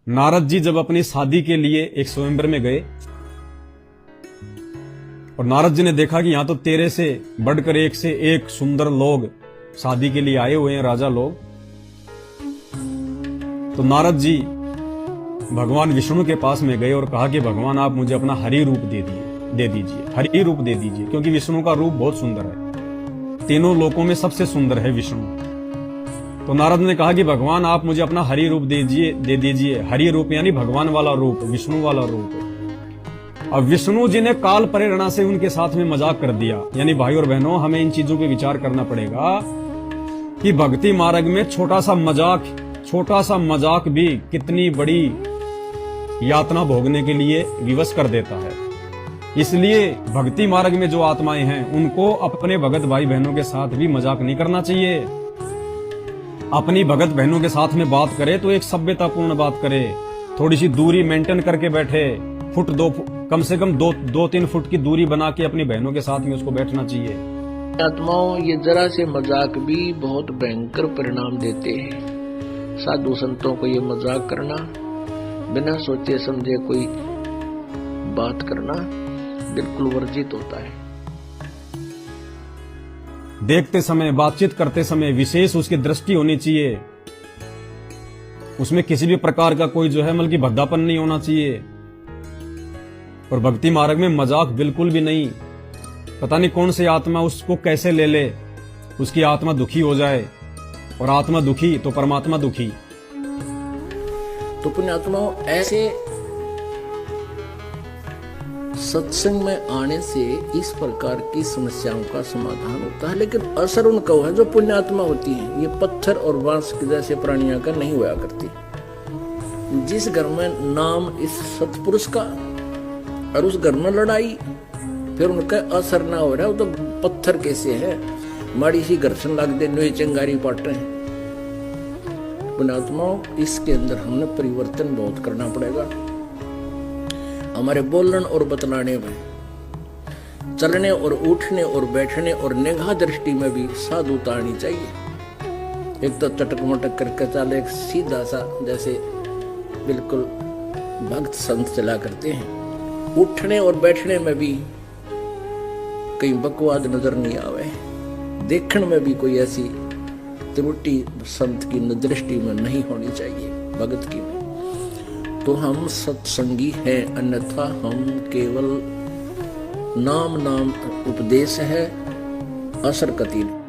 नारद जी जब अपनी शादी के लिए एक स्वयंवर में गए और नारद जी ने देखा कि यहां तो तेरे से बढ़कर एक से एक सुंदर लोग शादी के लिए आए हुए हैं, राजा लोग। तो नारद जी भगवान विष्णु के पास में गए और कहा कि भगवान आप मुझे अपना हरि रूप दे दीजिए, हरि रूप दे दीजिए, क्योंकि विष्णु का रूप बहुत सुंदर है, तीनों लोकों में सबसे सुंदर है विष्णु। तो नारद ने कहा कि भगवान आप मुझे अपना हरि रूप दे दीजिए। हरि रूप यानी भगवान वाला रूप, विष्णु वाला रूप। अब विष्णु जी ने काल प्रेरणा से उनके साथ में मजाक कर दिया। यानी भाई और बहनों, हमें इन चीजों पे विचार करना पड़ेगा कि भक्ति मार्ग में छोटा सा मजाक भी कितनी बड़ी यातना भोगने के लिए विवश कर देता है। इसलिए भक्ति मार्ग में जो आत्माएं हैं उनको अपने भगत भाई बहनों के साथ भी मजाक नहीं करना चाहिए। अपनी भगत बहनों के साथ में बात करे तो एक सभ्यतापूर्ण बात करे, थोड़ी सी दूरी मेंटेन करके बैठे, कम से कम 2-3 फुट की दूरी बना के अपनी बहनों के साथ में उसको बैठना चाहिए। आत्माओं, ये जरा से मजाक भी बहुत भयंकर परिणाम देते हैं। साधु संतों को ये मजाक करना, बिना सोचे समझे कोई बात करना बिल्कुल वर्जित होता है। देखते समय, बातचीत करते समय विशेष उसकी दृष्टि होनी चाहिए, उसमें किसी भी प्रकार का कोई जो है मतलब भद्दापन नहीं होना चाहिए। और भक्ति मार्ग में मजाक बिल्कुल भी नहीं। पता नहीं कौन सी आत्मा उसको कैसे ले ले, उसकी आत्मा दुखी हो जाए, और आत्मा दुखी तो परमात्मा दुखी। तो पुण्यात्माओं, ऐसे सत्संग में आने से इस प्रकार की समस्याओं का समाधान होता है, लेकिन असर उनका है जो पुण्यात्मा होती हैं। ये पत्थर और बांस के जैसे प्राणियों का नहीं हुआ करती। जिस घर में नाम इस सतपुरुष का और उस घर में लड़ाई, फिर उनका असर ना हो रहा है, वो तो पत्थर कैसे है, माड़ी सी घर्षण लग दे, नई चंगारी पाटे हैं। पुण्यात्माओं, इसके अंदर हमने परिवर्तन बहुत करना पड़ेगा। हमारे बोलने और बतलाने में, चलने और उठने और बैठने और निगाह दृष्टि में भी साधुता आनी चाहिए। एक तो चटक मटक करके चले, एक सीधा सा जैसे बिल्कुल भक्त संत चला करते हैं। उठने और बैठने में भी कहीं बकवाद नजर नहीं आवे, देखने में भी कोई ऐसी त्रुटि संत की दृष्टि में नहीं होनी चाहिए, भगत की में। तो हम सत्संगी हैं, अन्यथा हम केवल नाम उपदेश है, असर कती नहीं।